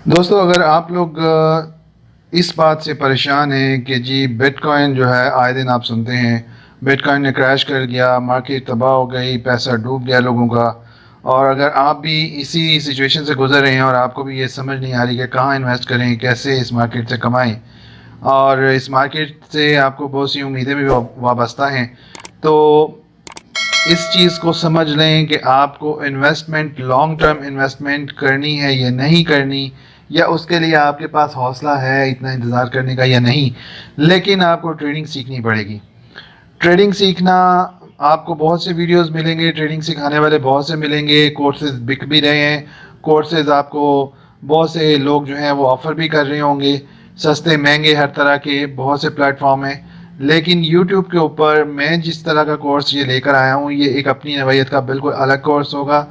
दोस्तों, अगर आप लोग इस बात से परेशान हैं कि जी बिटकॉइन जो है आए दिन आप सुनते हैं बिटकॉइन ने क्रैश कर गया, मार्केट तबाह हो गई, पैसा डूब गया लोगों का। और अगर आप भी इसी सिचुएशन से गुजर रहे हैं और आपको भी ये समझ नहीं आ रही कि कहाँ इन्वेस्ट करें, कैसे इस मार्केट से कमाएं, और इस मार्केट से आपको बहुत सी उम्मीदें भी वाबस्ता हैं, तो इस चीज़ को समझ लें कि आपको इन्वेस्टमेंट, लॉन्ग टर्म इन्वेस्टमेंट करनी है या नहीं करनी, या उसके लिए आपके पास हौसला है इतना इंतज़ार करने का या नहीं। लेकिन आपको ट्रेडिंग सीखनी पड़ेगी। ट्रेडिंग सीखना, आपको बहुत से वीडियोस मिलेंगे, ट्रेडिंग सिखाने वाले बहुत से मिलेंगे, कोर्सेज बिक भी रहे हैं। कोर्सेज आपको बहुत से लोग जो हैं वो ऑफ़र भी कर रहे होंगे, सस्ते महंगे हर तरह के बहुत से प्लेटफॉर्म हैं। लेकिन यूट्यूब के ऊपर मैं जिस तरह का कोर्स ये लेकर आया हूँ, ये एक अपनी नवायत का बिल्कुल अलग कोर्स होगा।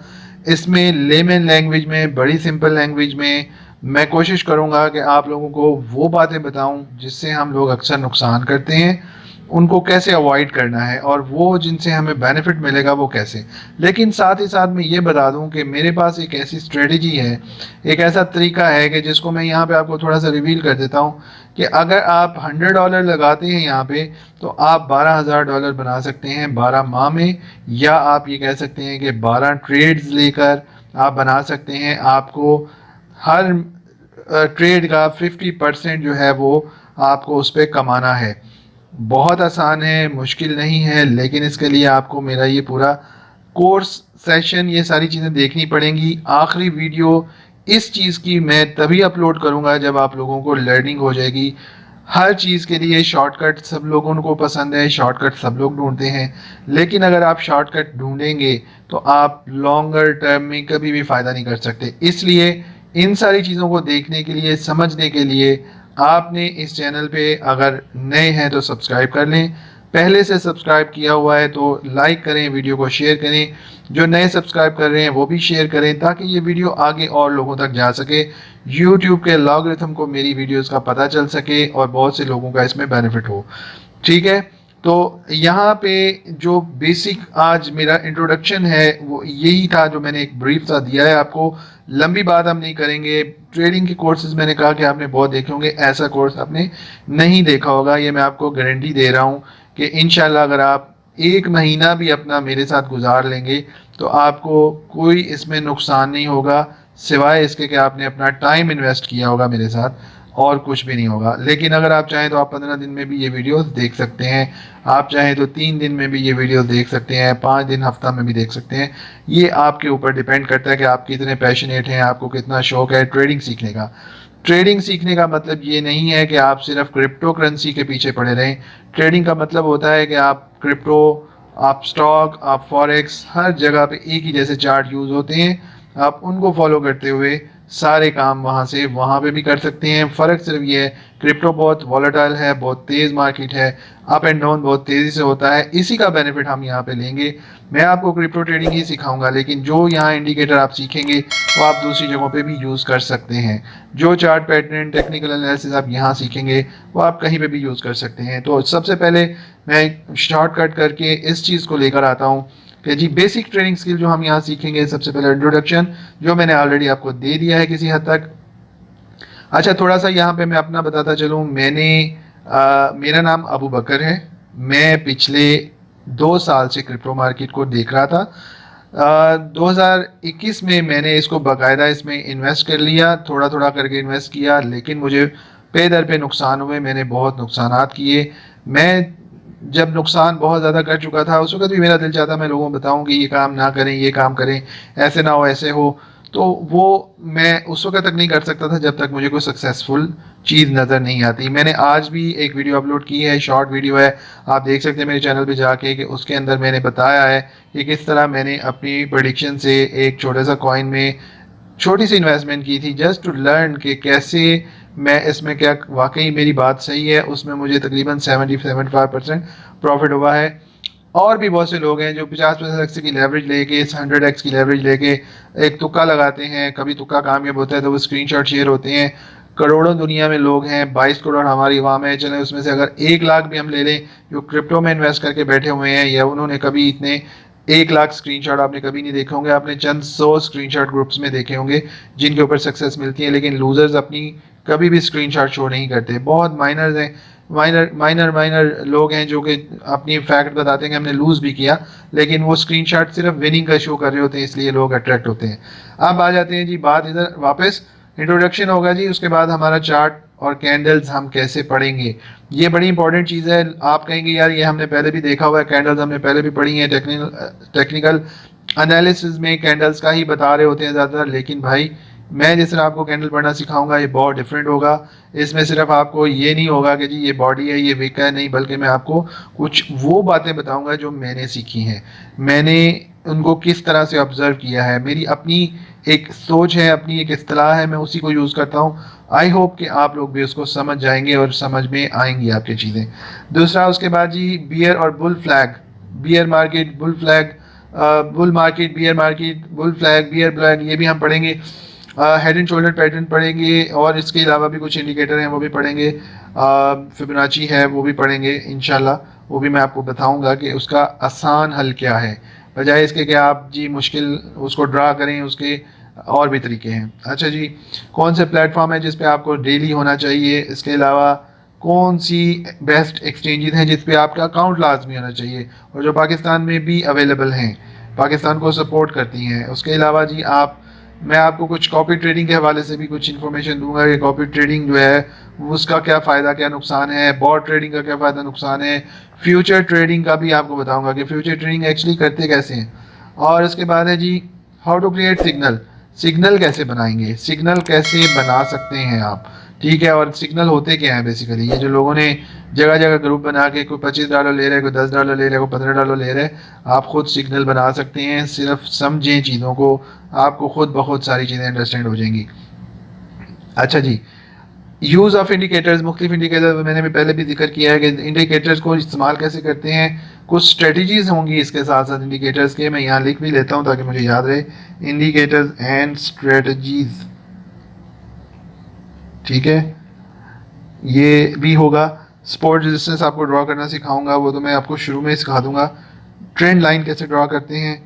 इसमें लेमन लैंग्वेज में, बड़ी सिंपल लैंग्वेज में मैं कोशिश करूँगा कि आप लोगों को वो बातें बताऊँ जिससे हम लोग अक्सर नुकसान करते हैं, उनको कैसे अवॉइड करना है, और वो जिनसे हमें बेनिफिट मिलेगा वो कैसे। लेकिन साथ ही साथ मैं ये बता दूं कि मेरे पास एक ऐसी स्ट्रेटजी है, एक ऐसा तरीका है कि जिसको मैं यहाँ पे आपको थोड़ा सा रिवील कर देता हूँ कि अगर आप $100 लगाते हैं यहाँ पे, तो आप $12,000 बना सकते हैं 12 माह में। या आप ये कह सकते हैं कि 12 ट्रेड्स लेकर आप बना सकते हैं। आपको हर ट्रेड का 50% जो है वो आपको उस पर कमाना है। बहुत आसान है, मुश्किल नहीं है, लेकिन इसके लिए आपको मेरा ये पूरा कोर्स सेशन, ये सारी चीज़ें देखनी पड़ेंगी। आखिरी वीडियो इस चीज़ की मैं तभी अपलोड करूँगा जब आप लोगों को लर्निंग हो जाएगी। हर चीज़ के लिए शॉर्टकट सब लोगों को पसंद है, शॉर्टकट सब लोग ढूंढते हैं, लेकिन अगर आप शॉर्टकट ढूंढेंगे तो आप लॉन्गर टर्म में कभी भी फ़ायदा नहीं कर सकते। इसलिए इन सारी चीज़ों को देखने के लिए, समझने के लिए, आपने इस चैनल पे अगर नए हैं तो सब्सक्राइब कर लें। पहले से सब्सक्राइब किया हुआ है तो लाइक करें, वीडियो को शेयर करें। जो नए सब्सक्राइब कर रहे हैं वो भी शेयर करें ताकि ये वीडियो आगे और लोगों तक जा सके, यूट्यूब के लॉगरिथम को मेरी वीडियोस का पता चल सके और बहुत से लोगों का इसमें बेनिफिट हो। ठीक है, तो यहाँ पे जो बेसिक आज मेरा इंट्रोडक्शन है वो यही था, जो मैंने एक ब्रीफ सा दिया है आपको। लंबी बात हम नहीं करेंगे। ट्रेडिंग के कोर्सेज मैंने कहा कि आपने बहुत देखे होंगे, ऐसा कोर्स आपने नहीं देखा होगा, ये मैं आपको गारंटी दे रहा हूँ कि इंशाल्लाह अगर आप एक महीना भी अपना मेरे साथ गुजार लेंगे तो आपको कोई इसमें नुकसान नहीं होगा, सिवाय इसके कि आपने अपना टाइम इन्वेस्ट किया होगा मेरे साथ, और कुछ भी नहीं होगा। लेकिन अगर आप चाहें तो आप 15 दिन में भी ये वीडियोस देख सकते हैं, आप चाहें तो 3 दिन में भी ये वीडियोस देख सकते हैं, 5 दिन, हफ्ता में भी देख सकते हैं। ये आपके ऊपर डिपेंड करता है कि आप कितने पैशनेट हैं, आपको कितना शौक है ट्रेडिंग सीखने का। ट्रेडिंग सीखने का मतलब ये नहीं है कि आप सिर्फ क्रिप्टो करेंसी के पीछे पड़े रहें। ट्रेडिंग का मतलब होता है कि आप क्रिप्टो, आप स्टॉक, आप फॉरेक्स, हर जगह पे एक ही जैसे चार्ट यूज़ होते हैं, आप उनको फॉलो करते हुए सारे काम वहाँ से वहाँ पे भी कर सकते हैं। फ़र्क सिर्फ ये है, क्रिप्टो बहुत वॉलेटाइल है, बहुत तेज़ मार्केट है, अप एंड डाउन बहुत तेज़ी से होता है, इसी का बेनिफिट हम यहाँ पे लेंगे। मैं आपको क्रिप्टो ट्रेडिंग ही सिखाऊंगा, लेकिन जो यहाँ इंडिकेटर आप सीखेंगे वो आप दूसरी जगहों पे भी यूज़ कर सकते हैं। जो चार्ट पैटर्न, टेक्निकल एनालिसिस आप यहाँ सीखेंगे वो आप कहीं पे भी यूज़ कर सकते हैं। तो सबसे पहले मैं शॉर्टकट करके इस चीज़ को लेकर आता हूँ कि जी बेसिक ट्रेडिंग स्किल जो हम यहाँ सीखेंगे। सबसे पहले इंट्रोडक्शन, जो मैंने ऑलरेडी आपको दे दिया है किसी हद तक। अच्छा, थोड़ा सा यहाँ पे मैं अपना बताता चलूँ। मेरा नाम अबू बकर है। मैं पिछले 2 साल से क्रिप्टो मार्केट को देख रहा था। 2021 में मैंने इसको बाकायदा इसमें इन्वेस्ट कर लिया, थोड़ा थोड़ा करके इन्वेस्ट किया, लेकिन मुझे पे दर पे नुकसान हुए, मैंने बहुत नुकसानात किए। मैं जब नुकसान बहुत ज़्यादा कर चुका था उस वक्त भी मेरा दिल चाहता मैं लोगों को बताऊं कि ये काम ना करें, ये काम करें, ऐसे ना हो, ऐसे हो। तो वो मैं उस वक्त तक नहीं कर सकता था जब तक मुझे कोई सक्सेसफुल चीज़ नज़र नहीं आती। मैंने आज भी एक वीडियो अपलोड की है, शॉर्ट वीडियो है, आप देख सकते हैं मेरे चैनल पे जाके, कि उसके अंदर मैंने बताया है कि किस तरह मैंने अपनी प्रेडिक्शन से एक छोटे सा कॉइन में छोटी सी इन्वेस्टमेंट की थी, जस्ट टू लर्न कि कैसे मैं इसमें, क्या वाकई मेरी बात सही है। उसमें मुझे तकरीबन 70-75% प्रॉफिट हुआ है। और भी बहुत से लोग हैं जो 50-50x की लेवरेज लेके, 100x की लेवरेज लेके एक तुक्का लगाते हैं। कभी तुक्का कामयाब होता है तो वो स्क्रीनशॉट शेयर होते हैं। करोड़ों दुनिया में लोग हैं, 22 करोड़ हमारी अवाम है। चले उसमें से अगर 1 लाख भी हम ले लें जो क्रिप्टो में इन्वेस्ट करके बैठे हुए हैं, या उन्होंने कभी इतने 1 लाख स्क्रीनशॉट आपने कभी नहीं देखे होंगे, आपने चंद 100 स्क्रीनशॉट ग्रुप्स में देखे होंगे जिनके ऊपर सक्सेस मिलती है, लेकिन लूजर्स अपनी कभी भी स्क्रीनशॉट शो नहीं करते। बहुत माइनर्स हैं, माइनर लोग हैं जो कि अपनी फैक्ट बताते हैं कि हमने लूज़ भी किया, लेकिन वो स्क्रीनशॉट सिर्फ विनिंग का शो कर रहे होते हैं, इसलिए लोग अट्रैक्ट होते हैं। अब आ जाते हैं जी बात इधर वापस, इंट्रोडक्शन होगा जी, उसके बाद हमारा चार्ट और कैंडल्स हम कैसे पढ़ेंगे, ये बड़ी इंपॉर्टेंट चीज़ है। आप कहेंगे यार ये हमने पहले भी देखा हुआ है, कैंडल्स हमने पहले भी पढ़ी हैं, टेक्निकल एनालिसिस में कैंडल्स का ही बता रहे होते हैं ज़्यादातर, लेकिन भाई मैं जिस तरह आपको कैंडल पढ़ना सिखाऊंगा ये बहुत डिफरेंट होगा। इसमें सिर्फ आपको ये नहीं होगा कि जी ये बॉडी है, ये विक है, नहीं, बल्कि मैं आपको कुछ वो बातें बताऊंगा जो मैंने सीखी हैं, मैंने उनको किस तरह से ऑब्जर्व किया है, मेरी अपनी एक सोच है, अपनी एक इस्तेलाह है, मैं उसी को यूज़ करता हूँ। आई होप कि आप लोग भी उसको समझ जाएंगे और समझ में आएंगी आपकी चीज़ें। दूसरा उसके बाद जी बियर और bull flag, bear market, bull flag, bull market, bear market, bull flag, bear flag, ये भी हम पढ़ेंगे। हेड एंड शोल्डर पैटर्न पढ़ेंगे, और इसके अलावा भी कुछ इंडिकेटर हैं वो भी पढ़ेंगे। फिबोनाची है वो भी पढ़ेंगे इंशाल्लाह, वो भी मैं आपको बताऊंगा कि उसका आसान हल क्या है, बजाय इसके कि आप जी मुश्किल उसको ड्रा करें, उसके और भी तरीके हैं। अच्छा जी, कौन से प्लेटफॉर्म है जिस पे आपको डेली होना चाहिए, इसके अलावा कौन सी बेस्ट एक्सचेंजेस हैं जिस पे आपका अकाउंट लाजमी होना चाहिए और जो पाकिस्तान में भी अवेलेबल हैं, पाकिस्तान को सपोर्ट करती हैं। उसके अलावा जी मैं आपको कुछ कॉपी ट्रेडिंग के हवाले से भी कुछ इन्फॉर्मेशन दूंगा कि कॉपी ट्रेडिंग जो है उसका क्या फ़ायदा क्या नुकसान है, बॉट ट्रेडिंग का क्या फ़ायदा नुकसान है, फ्यूचर ट्रेडिंग का भी आपको बताऊंगा कि फ्यूचर ट्रेडिंग एक्चुअली करते कैसे हैं। और इसके बाद है जी how to create signal, signal कैसे बनाएंगे, सिग्नल कैसे बना सकते हैं आप, ठीक है। और सिग्नल होते क्या हैं बेसिकली, ये जो लोगों ने जगह जगह ग्रुप बना के कोई $25 ले रहे हैं, कोई $10 ले रहे हैं, कोई $15 ले रहे हैं, आप खुद सिग्नल बना सकते हैं। सिर्फ समझें चीज़ों को, आपको खुद बहुत सारी चीज़ें अंडरस्टैंड हो जाएंगी। अच्छा जी, यूज़ ऑफ इंडिकेटर्स, मुख्तलिफ इंडिकेटर्स मैंने भी पहले भी जिक्र किया है कि इंडिकेटर्स को इस्तेमाल कैसे करते हैं, कुछ स्ट्रेटजीज होंगी इसके साथ साथ इंडिकेटर्स के, मैं यहाँ लिख भी लेता हूँ ताकि मुझे याद रहे, इंडिकेटर्स एंड स्ट्रेटजीज, ठीक है, ये भी होगा। स्पोर्ट रेजिस्टेंस आपको ड्रॉ करना सिखाऊंगा, वो तो मैं आपको शुरू में सिखा दूंगा। ट्रेंड लाइन कैसे ड्रॉ करते हैं,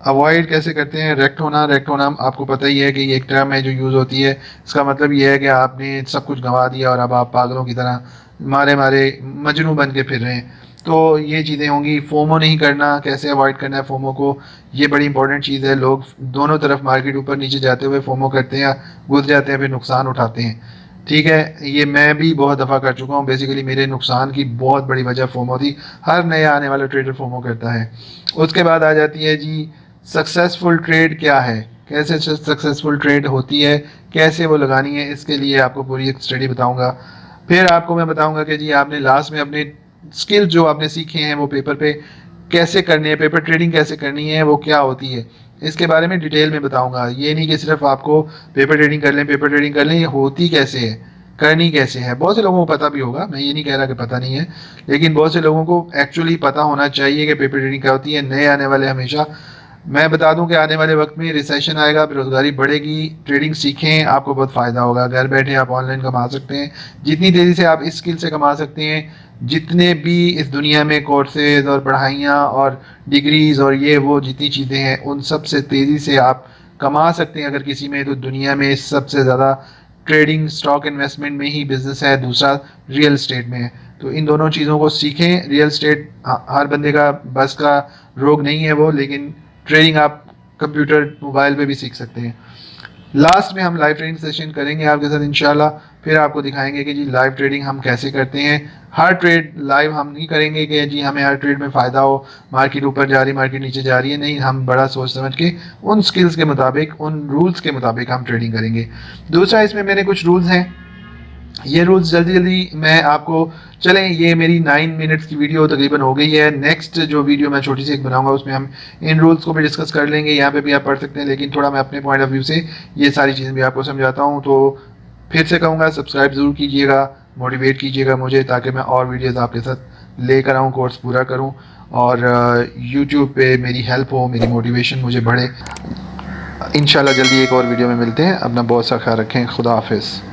अवॉइड कैसे करते हैं, रेक्ट होना आपको पता ही है कि ये एक टर्म है जो यूज़ होती है, इसका मतलब ये है कि आपने सब कुछ गंवा दिया और अब आप पागलों की तरह मारे मजनू बन के फिर रहे हैं, तो ये चीज़ें होंगी। फोमो नहीं करना, कैसे अवॉइड करना है फोमो को, ये बड़ी इंपॉर्टेंट चीज़ है। लोग दोनों तरफ मार्केट ऊपर नीचे जाते हुए फोमो करते हैं, घुस जाते हैं, फिर नुकसान उठाते हैं, ठीक है। ये मैं भी बहुत दफ़ा कर चुका हूँ, बेसिकली मेरे नुकसान की बहुत बड़ी वजह फोमो थी, हर नया आने वाला ट्रेडर फोमो करता है। उसके बाद आ जाती है जी सक्सेसफुल ट्रेड क्या है, कैसे सक्सेसफुल ट्रेड होती है, कैसे वो लगानी है, इसके लिए आपको पूरी एक स्टडी बताऊंगा। फिर आपको मैं बताऊंगा कि जी आपने लास्ट में अपने स्किल जो आपने सीखे हैं वो पेपर पे कैसे करनी है, पेपर ट्रेडिंग कैसे करनी है, वो क्या होती है, इसके बारे में डिटेल में बताऊंगा। ये नहीं कि सिर्फ आपको पेपर ट्रेडिंग कर लें, पेपर ट्रेडिंग कर लें, ये होती कैसे है, करनी कैसे है। बहुत से लोगों को पता भी होगा, मैं ये नहीं कह रहा कि पता नहीं है, लेकिन बहुत से लोगों को एक्चुअली पता होना चाहिए कि पेपर ट्रेडिंग क्या होती है। नए आने वाले हमेशा मैं बता दूं कि आने वाले वक्त में रिसेशन आएगा, बेरोजगारी बढ़ेगी, ट्रेडिंग सीखें, आपको बहुत फ़ायदा होगा। घर बैठे आप ऑनलाइन कमा सकते हैं, जितनी तेज़ी से आप इस स्किल से कमा सकते हैं, जितने भी इस दुनिया में कोर्सेज और पढ़ाइयाँ और डिग्रीज़ और ये वो जितनी चीज़ें हैं, उन सब से तेज़ी से आप कमा सकते हैं अगर किसी में, तो दुनिया में सबसे ज़्यादा ट्रेडिंग स्टॉक इन्वेस्टमेंट में ही बिजनेस है, दूसरा रियल स्टेट में है। तो इन दोनों चीज़ों को सीखें। रियल स्टेट हर बंदे का बस का रोग नहीं है वो, लेकिन ट्रेडिंग आप कंप्यूटर मोबाइल पे भी सीख सकते हैं। लास्ट में हम लाइव ट्रेडिंग सेशन करेंगे आपके साथ इंशाल्लाह, फिर आपको दिखाएंगे कि जी लाइव ट्रेडिंग हम कैसे करते हैं। हर ट्रेड लाइव हम नहीं करेंगे कि जी हमें हर ट्रेड में फ़ायदा हो, मार्केट ऊपर जा रही है मार्केट नीचे जा रही है, नहीं, हम बड़ा सोच समझ के उन स्किल्स के मुताबिक, उन रूल्स के मुताबिक हम ट्रेडिंग करेंगे। दूसरा, इसमें मेरे कुछ रूल्स हैं, ये रूल्स जल्दी जल्दी मैं आपको, चलें ये मेरी 9 मिनट्स की वीडियो तकरीबन हो गई है। नेक्स्ट जो वीडियो मैं छोटी सी एक बनाऊंगा उसमें हम इन रूल्स को भी डिस्कस कर लेंगे, यहाँ पे भी आप पढ़ सकते हैं, लेकिन थोड़ा मैं अपने पॉइंट ऑफ व्यू से ये सारी चीज़ें भी आपको समझाता हूँ। तो फिर से कहूँगा सब्सक्राइब ज़रूर कीजिएगा, मोटिवेट कीजिएगा मुझे, ताकि मैं और वीडियोज़ आपके साथ लेकर आऊँ, कोर्स पूरा करूँ और यूट्यूब पर मेरी हेल्प हो, मेरी मोटिवेशन मुझे बढ़े। इंशाल्लाह जल्दी एक और वीडियो में मिलते हैं। अपना बहुत सा ख्याल रखें। खुदा हाफिज़।